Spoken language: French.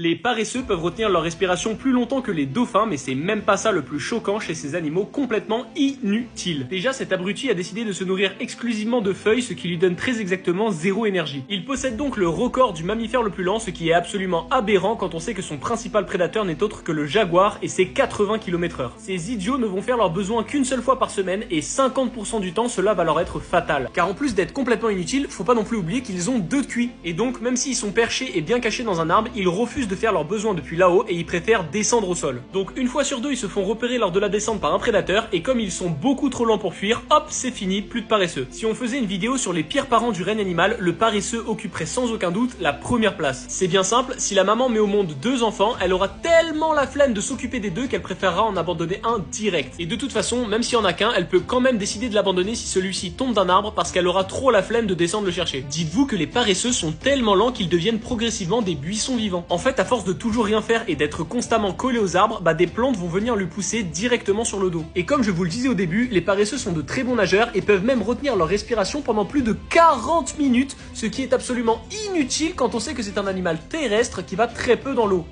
Les paresseux peuvent retenir leur respiration plus longtemps que les dauphins, mais c'est même pas ça le plus choquant chez ces animaux complètement inutiles. Déjà, cet abruti a décidé de se nourrir exclusivement de feuilles, ce qui lui donne très exactement 0 énergie. Il possède donc le record du mammifère le plus lent, ce qui est absolument aberrant quand on sait que son principal prédateur n'est autre que le jaguar et ses 80 km/h. Ces idiots ne vont faire leurs besoins qu'une seule fois par semaine et 50% du temps cela va leur être fatal. Car en plus d'être complètement inutiles, faut pas non plus oublier qu'ils ont 2 cuits. Et donc, même s'ils sont perchés et bien cachés dans un arbre, ils refusent de faire leurs besoins depuis là-haut et ils préfèrent descendre au sol. Donc une fois sur deux, ils se font repérer lors de la descente par un prédateur et comme ils sont beaucoup trop lents pour fuir, hop, c'est fini, plus de paresseux. Si on faisait une vidéo sur les pires parents du règne animal, le paresseux occuperait sans aucun doute la première place. C'est bien simple, si la maman met au monde 2 enfants, elle aura tellement la flemme de s'occuper des 2 qu'elle préférera en abandonner un direct. Et de toute façon, même s'il y en a qu'un, elle peut quand même décider de l'abandonner si celui-ci tombe d'un arbre parce qu'elle aura trop la flemme de descendre le chercher. Dites-vous que les paresseux sont tellement lents qu'ils deviennent progressivement des buissons vivants. En fait, à force de toujours rien faire et d'être constamment collé aux arbres, des plantes vont venir lui pousser directement sur le dos. Et comme je vous le disais au début, les paresseux sont de très bons nageurs et peuvent même retenir leur respiration pendant plus de 40 minutes, ce qui est absolument inutile quand on sait que c'est un animal terrestre qui va très peu dans l'eau.